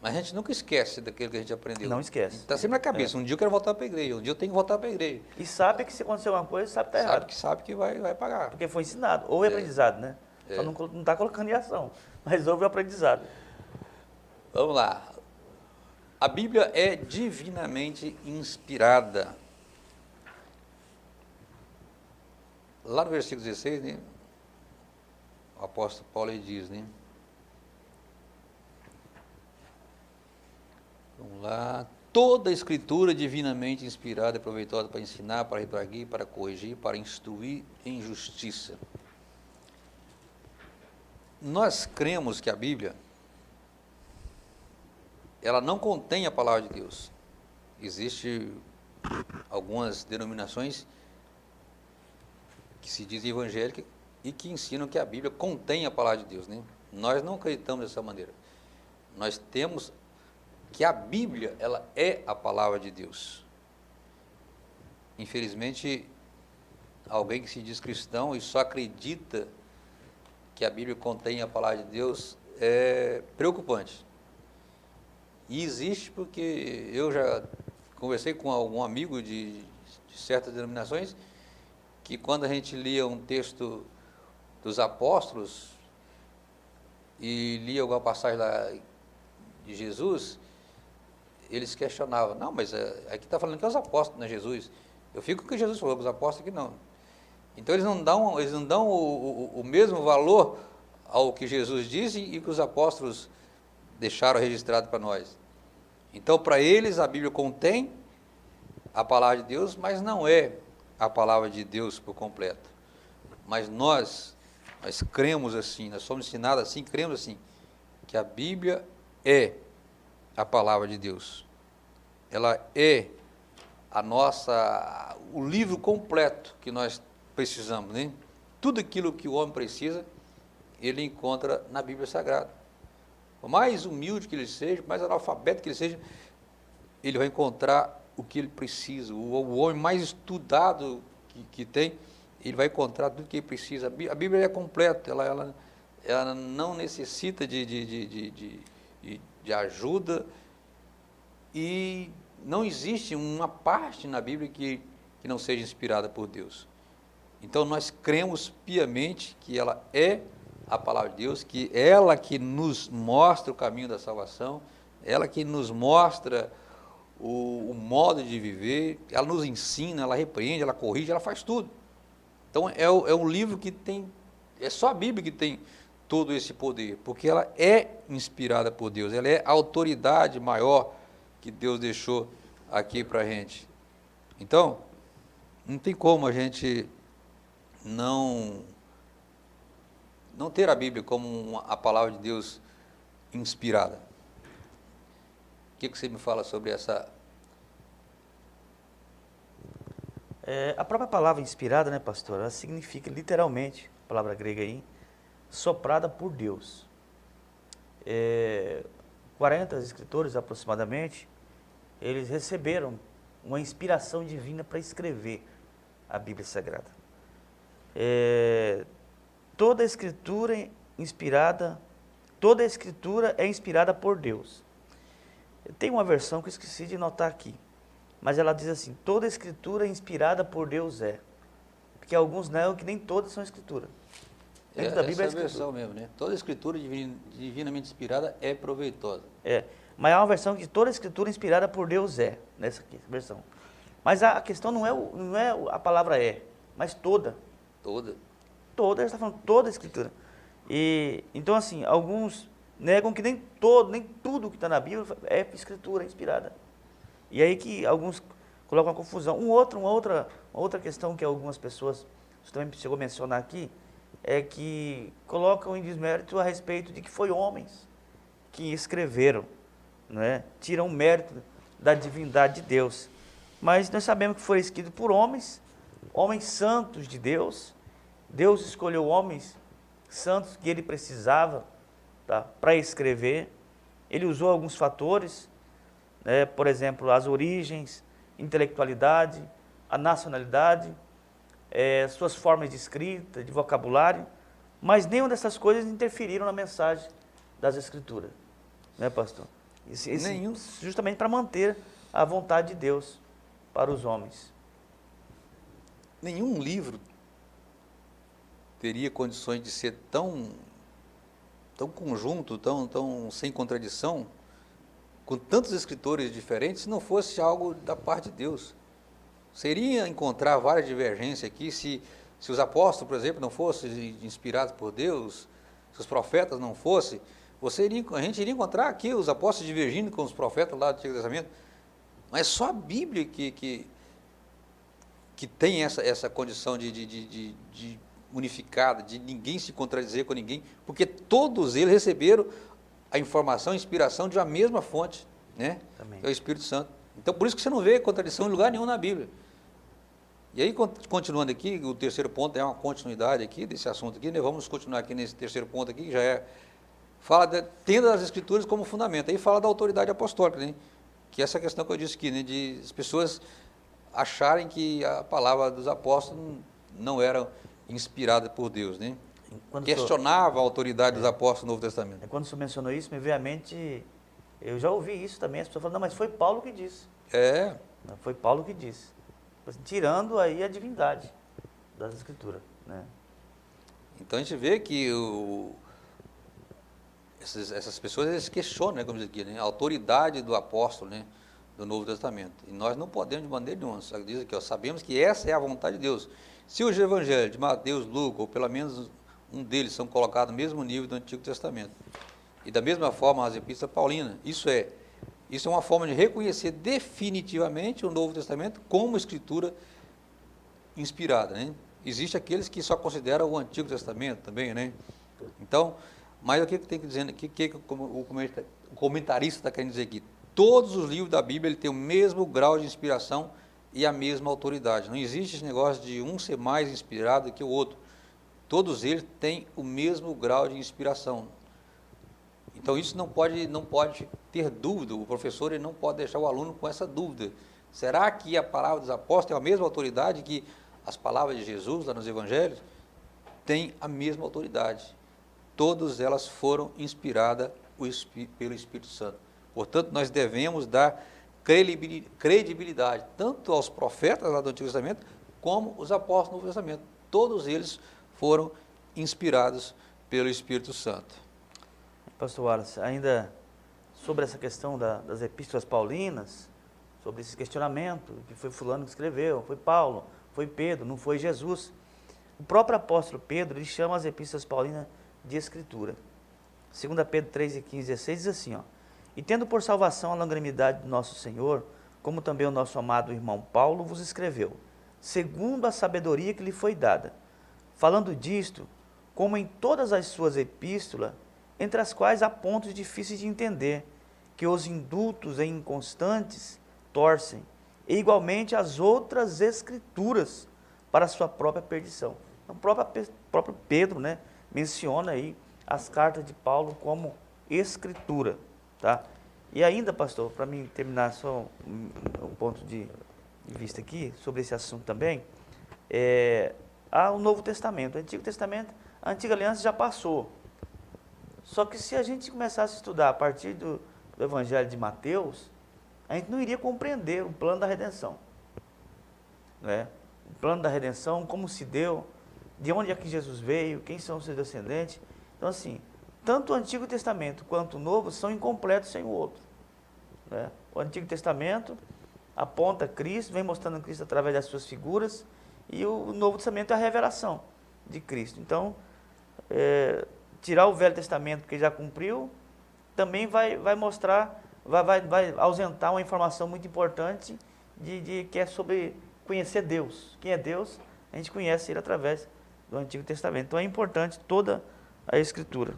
mas a gente nunca esquece daquilo que a gente aprendeu. Não esquece. Está sempre na cabeça, um dia eu quero voltar para a igreja, um dia eu tenho que voltar para a igreja. E sabe que se acontecer alguma coisa, sabe que está errado. Sabe que vai pagar. Porque foi ensinado, houve aprendizado, né? Só não está colocando em ação, mas houve aprendizado. Vamos lá. A Bíblia é divinamente inspirada. Lá no versículo 16, né, o apóstolo Paulo ele diz, né? Vamos lá. Toda a escritura divinamente inspirada é proveitosa para ensinar, para redarguir, para corrigir, para instruir em justiça. Nós cremos que a Bíblia, ela não contém a palavra de Deus. Existem algumas denominações que se dizem evangélicas e que ensinam que a Bíblia contém a palavra de Deus, né? Nós não acreditamos dessa maneira. Nós temos que a Bíblia, ela é a palavra de Deus. Infelizmente, alguém que se diz cristão e só acredita que a Bíblia contém a palavra de Deus é preocupante. E existe porque eu já conversei com algum amigo de certas denominações que quando a gente lia um texto dos apóstolos e lia alguma passagem lá de Jesus, eles questionavam, não, mas aqui está falando que é os apóstolos, não é Jesus. Eu fico com o que Jesus falou, os apóstolos aqui não. Então eles não dão o mesmo valor ao que Jesus disse e que os apóstolos deixaram registrado para nós. Então, para eles, a Bíblia contém a palavra de Deus, mas não é a palavra de Deus por completo. Mas nós cremos assim, nós somos ensinados assim, cremos assim, que a Bíblia é a palavra de Deus. Ela é o livro completo que nós precisamos, né? Tudo aquilo que o homem precisa, ele encontra na Bíblia Sagrada. Por mais humilde que ele seja, mais analfabeto que ele seja, ele vai encontrar o que ele precisa. O homem mais estudado que tem, ele vai encontrar tudo que ele precisa. A Bíblia é completa, ela não necessita de ajuda, e não existe uma parte na Bíblia que não seja inspirada por Deus. Então nós cremos piamente que ela é a palavra de Deus, que ela que nos mostra o caminho da salvação, ela que nos mostra o modo de viver, ela nos ensina, ela repreende, ela corrige, ela faz tudo. Então é um livro que tem, é só a Bíblia que tem todo esse poder, porque ela é inspirada por Deus, ela é a autoridade maior que Deus deixou aqui para a gente. Então, não tem como a gente não ter a Bíblia como a palavra de Deus inspirada. O que você me fala sobre essa? A própria palavra inspirada, né, pastor, ela significa literalmente, a palavra grega aí, soprada por Deus. 40 escritores aproximadamente, eles receberam uma inspiração divina para escrever a Bíblia Sagrada. Toda a escritura é inspirada por Deus. Tem uma versão que eu esqueci de notar aqui, mas ela diz assim: toda a escritura inspirada por Deus é. Porque alguns negam que nem todas são escritura. Dentro da Bíblia essa é a versão mesmo, né? Toda escritura divinamente inspirada é proveitosa. Mas há uma versão que toda a escritura inspirada por Deus é, nessa aqui, versão. Mas a questão não é a palavra é, mas toda. Toda. Toda, ele está falando toda a escritura. Então, assim, alguns negam que nem tudo que está na Bíblia é escritura inspirada. E aí que alguns colocam uma confusão. Uma outra questão que algumas pessoas, você também chegou a mencionar aqui, é que colocam em desmérito a respeito de que foi homens que escreveram, né? Tiram o mérito da divindade de Deus. Mas nós sabemos que foi escrito por homens santos de Deus. Deus escolheu homens santos que ele precisava, tá, para escrever. Ele usou alguns fatores, né, por exemplo, as origens, intelectualidade, a nacionalidade, suas formas de escrita, de vocabulário, mas nenhuma dessas coisas interferiram na mensagem das Escrituras, né, pastor? Nenhum. Justamente para manter a vontade de Deus para os homens. Nenhum livro teria condições de ser tão conjunto, tão sem contradição, com tantos escritores diferentes, se não fosse algo da parte de Deus. Seria encontrar várias divergências aqui se os apóstolos, por exemplo, não fossem inspirados por Deus, se os profetas não fossem, a gente iria encontrar aqui os apóstolos divergindo com os profetas lá do Antigo Testamento, mas só a Bíblia que tem essa condição de unificada, de ninguém se contradizer com ninguém, porque todos eles receberam a informação, a inspiração de uma mesma fonte, né? Que é o Espírito Santo. Então, por isso que você não vê contradição em lugar nenhum na Bíblia. E aí, continuando aqui, o terceiro ponto é uma continuidade aqui desse assunto aqui, né? Vamos continuar aqui nesse terceiro ponto aqui, que já tendo as Escrituras como fundamento. Aí fala da autoridade apostólica, né? Que é essa questão que eu disse aqui, né? De as pessoas acharem que a palavra dos apóstolos não eram inspiradas por Deus, né? Quando Questionava a autoridade dos apóstolos do Novo Testamento. quando o senhor mencionou isso, me veio à mente, eu já ouvi isso também, as pessoas falam, não, mas foi Paulo que disse. É, Não, foi Paulo que disse. Tirando aí a divindade das escrituras, né? então a gente vê que essas pessoas eles questionam, né, como diz aqui, né, a autoridade do apóstolo, né, do Novo Testamento. E nós não podemos de maneira nenhuma, só que diz aqui, ó, sabemos que essa é a vontade de Deus. Se os evangelhos de Mateus, Lucas, ou pelo menos um deles são colocados no mesmo nível do Antigo Testamento, e da mesma forma as epístolas paulinas, isso é uma forma de reconhecer definitivamente o Novo Testamento como escritura inspirada, né? Existem aqueles que só consideram o Antigo Testamento também, né? Então, mas o que tem que dizer, o comentarista está querendo dizer aqui? Todos os livros da Bíblia ele tem o mesmo grau de inspiração e a mesma autoridade. Não existe esse negócio de um ser mais inspirado que o outro. Todos eles têm o mesmo grau de inspiração. Então isso não pode ter dúvida, o professor ele não pode deixar o aluno com essa dúvida. Será que a palavra dos apóstolos tem a mesma autoridade que as palavras de Jesus lá nos evangelhos? Tem a mesma autoridade. Todas elas foram inspiradas pelo Espírito Santo. Portanto, nós devemos dar credibilidade tanto aos profetas lá do Antigo Testamento, como os apóstolos do Novo Testamento. Todos eles foram inspirados pelo Espírito Santo. Pastor Wallace, ainda sobre essa questão das epístolas paulinas, sobre esse questionamento, que foi fulano que escreveu, foi Paulo, foi Pedro, não foi Jesus. O próprio apóstolo Pedro, ele chama as epístolas paulinas de escritura. 2 Pedro 3:15-16 diz assim, ó, e tendo por salvação a longanimidade do nosso Senhor, como também o nosso amado irmão Paulo vos escreveu, segundo a sabedoria que lhe foi dada, falando disto, como em todas as suas epístolas, entre as quais há pontos difíceis de entender, que os indultos e inconstantes torcem, e igualmente as outras escrituras para a sua própria perdição. Então, o próprio Pedro, né, menciona aí as cartas de Paulo como escritura, tá? E ainda, pastor, para mim terminar só um ponto de vista aqui, sobre esse assunto também, há o Novo Testamento. O Antigo Testamento, a Antiga Aliança já passou. Só que se a gente começasse a estudar a partir do Evangelho de Mateus, a gente não iria compreender o plano da redenção, né? O plano da redenção, como se deu, de onde é que Jesus veio, quem são os seus descendentes. Então, assim, tanto o Antigo Testamento quanto o Novo são incompletos sem o outro, né? O Antigo Testamento aponta Cristo, vem mostrando Cristo através das suas figuras, e o Novo Testamento é a revelação de Cristo. Então, tirar o Velho Testamento que já cumpriu, também vai mostrar, vai ausentar uma informação muito importante que é sobre conhecer Deus. Quem é Deus, a gente conhece Ele através do Antigo Testamento. Então é importante toda a Escritura.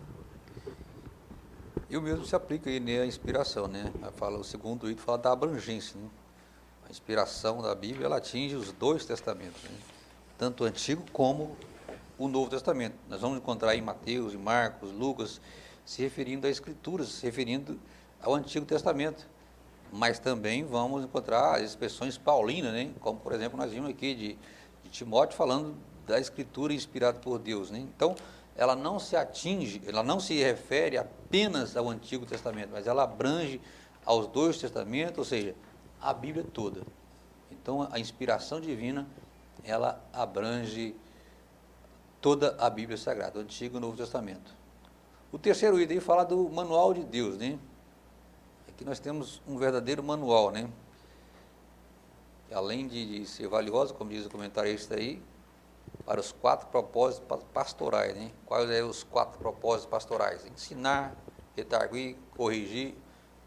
E o mesmo se aplica aí, né, à inspiração, né? O segundo item fala da abrangência, né? A inspiração da Bíblia, ela atinge os dois testamentos, né? Tanto o Antigo como o Novo Testamento. Nós vamos encontrar em Mateus, em Marcos, Lucas, se referindo às Escrituras, se referindo ao Antigo Testamento. Mas também vamos encontrar as expressões paulinas, né? Como, por exemplo, nós vimos aqui de Timóteo falando da Escritura inspirada por Deus, né? Então, ela não se refere apenas ao Antigo Testamento, mas ela abrange aos dois testamentos, ou seja, a Bíblia toda. Então, a inspiração divina, ela abrange toda a Bíblia Sagrada, o Antigo e o Novo Testamento. O terceiro item fala do manual de Deus, né? Aqui nós temos um verdadeiro manual, né? Além de ser valioso, como diz o comentarista aí, para os 4 propósitos pastorais, né? Quais são os 4 propósitos pastorais? Ensinar, redarguir, corrigir,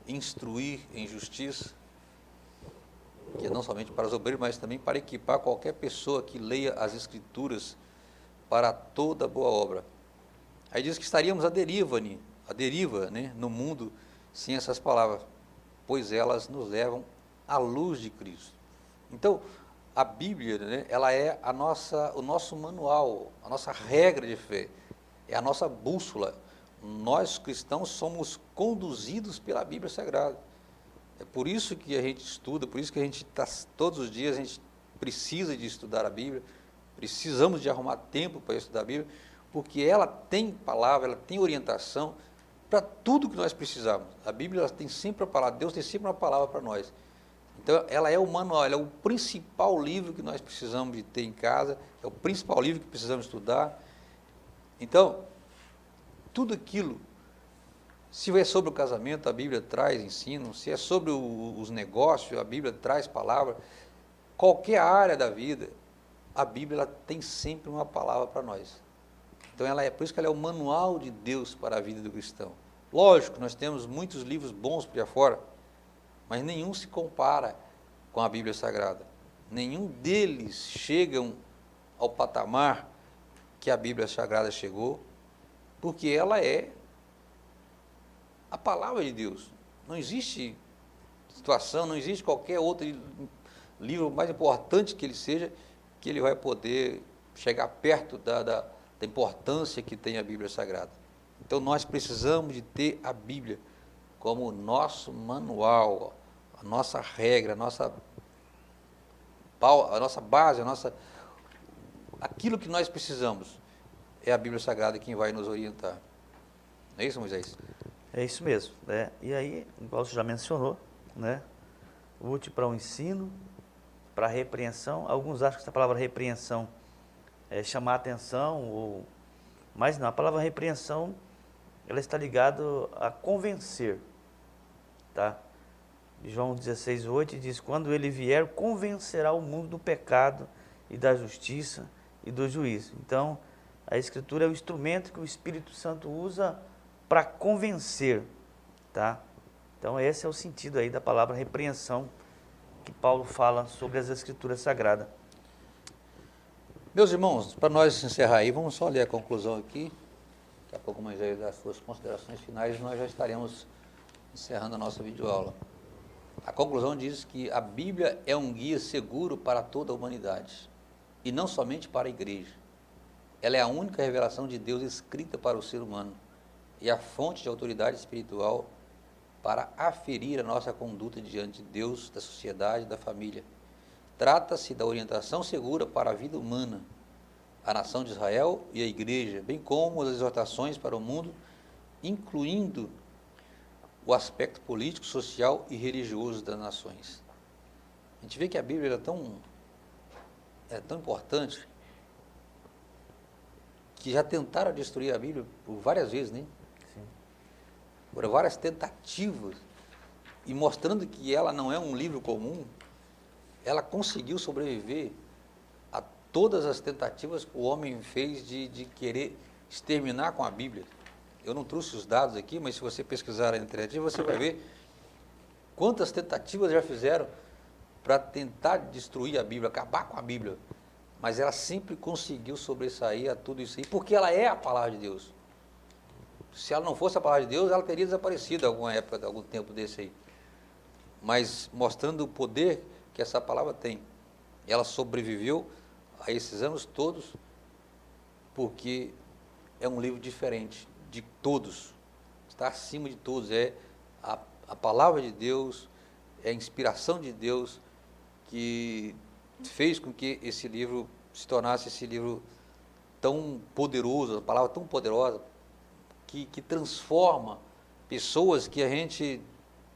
instruir em justiça, que é não somente para os obreiros, mas também para equipar qualquer pessoa que leia as Escrituras para toda boa obra. Aí diz que estaríamos à deriva, né, no mundo sem essas palavras, pois elas nos levam à luz de Cristo. Então, a Bíblia, né, ela é o nosso manual, a nossa regra de fé, é a nossa bússola. Nós cristãos somos conduzidos pela Bíblia Sagrada. É por isso que a gente estuda, por isso que a gente todos os dias a gente precisa de estudar a Bíblia, Precisamos de arrumar tempo para estudar a Bíblia, porque ela tem palavra, ela tem orientação para tudo que nós precisamos. A Bíblia ela tem sempre a palavra, Deus tem sempre uma palavra para nós. Então, ela é o manual, ela é o principal livro que nós precisamos de ter em casa, é o principal livro que precisamos estudar. Então, tudo aquilo, se é sobre o casamento, a Bíblia traz ensino, se é sobre os negócios, a Bíblia traz palavra, qualquer área da vida, a Bíblia ela tem sempre uma palavra para nós. Então, por isso que ela é o manual de Deus para a vida do cristão. Lógico, nós temos muitos livros bons por aí fora, mas nenhum se compara com a Bíblia Sagrada. Nenhum deles chegam ao patamar que a Bíblia Sagrada chegou, porque ela é a palavra de Deus. Não existe situação, não existe qualquer outro livro mais importante que ele seja, que ele vai poder chegar perto da importância que tem a Bíblia Sagrada. Então nós precisamos de ter a Bíblia como o nosso manual, a nossa regra, a nossa base, aquilo que nós precisamos. É a Bíblia Sagrada quem vai nos orientar. Não é isso, Moisés? É isso mesmo, né? E aí, igual você já mencionou, né? Útil para o ensino, para a repreensão. Alguns acham que essa palavra repreensão é chamar a atenção, mas não, a palavra repreensão, ela está ligada a convencer, tá? João 16:8 diz, quando ele vier, convencerá o mundo do pecado e da justiça e do juízo. Então, a Escritura é o instrumento que o Espírito Santo usa para convencer, tá? Então, esse é o sentido aí da palavra repreensão que Paulo fala sobre as Escrituras Sagradas. Meus irmãos, para nós encerrar aí, vamos só ler a conclusão aqui. Daqui a pouco, Moisés, das suas considerações finais, nós já estaremos encerrando a nossa videoaula. A conclusão diz que a Bíblia é um guia seguro para toda a humanidade, e não somente para a igreja. Ela é a única revelação de Deus escrita para o ser humano, e a fonte de autoridade espiritual para aferir a nossa conduta diante de Deus, da sociedade e da família. Trata-se da orientação segura para a vida humana, a nação de Israel e a igreja, bem como as exortações para o mundo, incluindo o aspecto político, social e religioso das nações. A gente vê que a Bíblia é tão importante que já tentaram destruir a Bíblia por várias vezes, né? Sim. Por várias tentativas, e mostrando que ela não é um livro comum, ela conseguiu sobreviver a todas as tentativas que o homem fez de querer exterminar com a Bíblia. Eu não trouxe os dados aqui, mas se você pesquisar na internet, você vai ver quantas tentativas já fizeram para tentar destruir a Bíblia, acabar com a Bíblia. Mas ela sempre conseguiu sobressair a tudo isso aí, porque ela é a palavra de Deus. Se ela não fosse a palavra de Deus, ela teria desaparecido alguma época, algum tempo desse aí. Mas mostrando o poder que essa palavra tem. Ela sobreviveu a esses anos todos, porque é um livro diferente de todos, está acima de todos, é a palavra de Deus, é a inspiração de Deus que fez com que esse livro se tornasse esse livro tão poderoso, a palavra tão poderosa, que transforma pessoas que a gente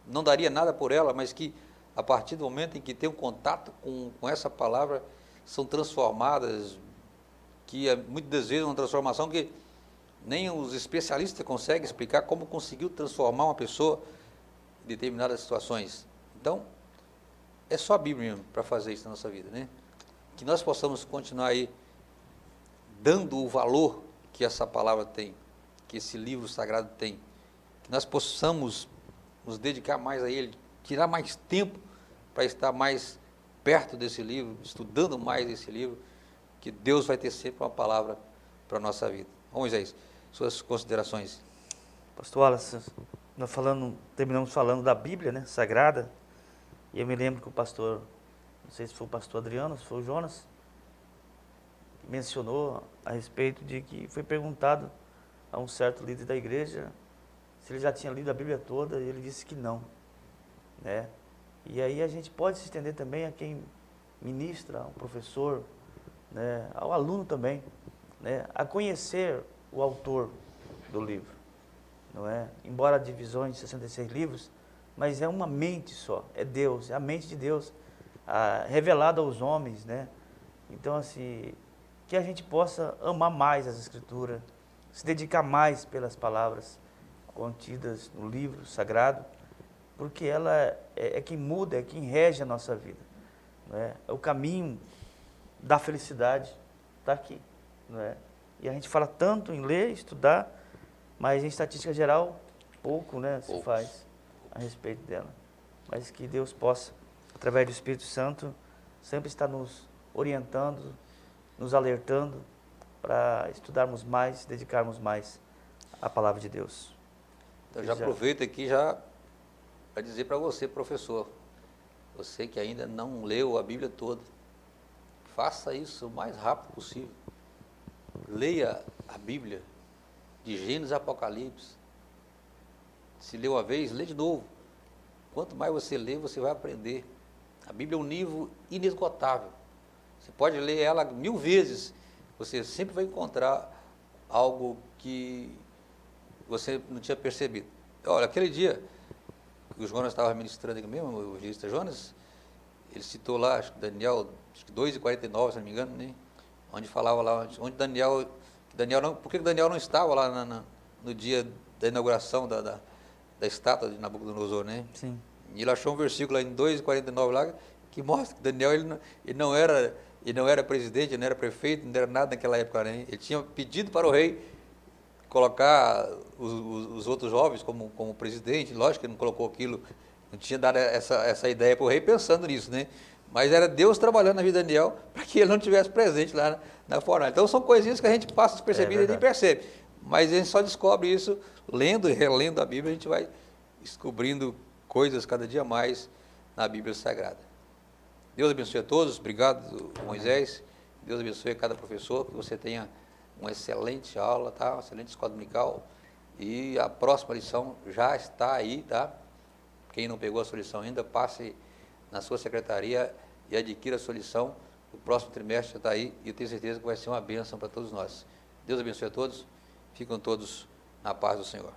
não daria nada por ela, mas que a partir do momento em que tem um contato com essa palavra, são transformadas, que muitas das vezes é uma transformação que nem os especialistas conseguem explicar como conseguiu transformar uma pessoa em determinadas situações. Então, é só a Bíblia mesmo para fazer isso na nossa vida, né? Que nós possamos continuar aí dando o valor que essa palavra tem, que esse livro sagrado tem, que nós possamos nos dedicar mais a ele, tirar mais tempo para estar mais perto desse livro, estudando mais esse livro, que Deus vai ter sempre uma palavra para a nossa vida. Vamos, Moisés, suas considerações. Pastor Wallace, nós terminamos falando da Bíblia, né, Sagrada, e eu me lembro que o pastor, não sei se foi o pastor Adriano, se foi o Jonas, mencionou a respeito de que foi perguntado a um certo líder da igreja se ele já tinha lido a Bíblia toda, e ele disse que não, né? E aí a gente pode se estender também a quem ministra, um professor, né, ao aluno também, né, a conhecer o autor do livro, não é? Embora divisões de 66 livros, mas é uma mente só, é Deus, é a mente de Deus revelada aos homens, né? Então, assim, que a gente possa amar mais as Escrituras, se dedicar mais pelas palavras contidas no livro sagrado, porque ela é quem muda, é quem rege a nossa vida, não é? O caminho da felicidade está aqui, não é? E a gente fala tanto em ler, estudar, mas em estatística geral, pouco, né, se faz a respeito dela. Mas que Deus possa, através do Espírito Santo, sempre estar nos orientando, nos alertando para estudarmos mais, dedicarmos mais à palavra de Deus. Então já aproveito aqui já para dizer para você, professor, você que ainda não leu a Bíblia toda, faça isso o mais rápido possível. Leia a Bíblia, de Gênesis a Apocalipse. Se leu uma vez, lê de novo. Quanto mais você lê, você vai aprender. A Bíblia é um livro inesgotável. Você pode ler ela 1000 vezes, você sempre vai encontrar algo que você não tinha percebido. Olha, aquele dia que o Jonas estava ministrando aqui mesmo, o evangelista Jonas, ele citou lá, acho que Daniel, acho que 2:49, se não me engano, né? Onde falava lá, onde Daniel não, por que Daniel não estava lá no dia da inauguração da estátua de Nabucodonosor, né? Sim. E ele achou um versículo lá em 2:49 lá, que mostra que Daniel ele não era presidente, ele não era prefeito, não era nada naquela época, né? Ele tinha pedido para o rei colocar os outros jovens como presidente, lógico que ele não colocou aquilo, não tinha dado essa ideia para o rei pensando nisso, né? Mas era Deus trabalhando na vida de Daniel para que ele não estivesse presente lá na fornalha. Então são coisinhas que a gente passa despercebido e nem percebe. Mas a gente só descobre isso lendo e relendo a Bíblia, a gente vai descobrindo coisas cada dia mais na Bíblia Sagrada. Deus abençoe a todos, obrigado Moisés, Deus abençoe a cada professor, que você tenha uma excelente aula, tá? Uma excelente escola dominical, e a próxima lição já está aí, tá? Quem não pegou a sua lição ainda, passe na sua secretaria e adquira a sua lição. O próximo trimestre já está aí e eu tenho certeza que vai ser uma bênção para todos nós. Deus abençoe a todos, ficam todos na paz do Senhor.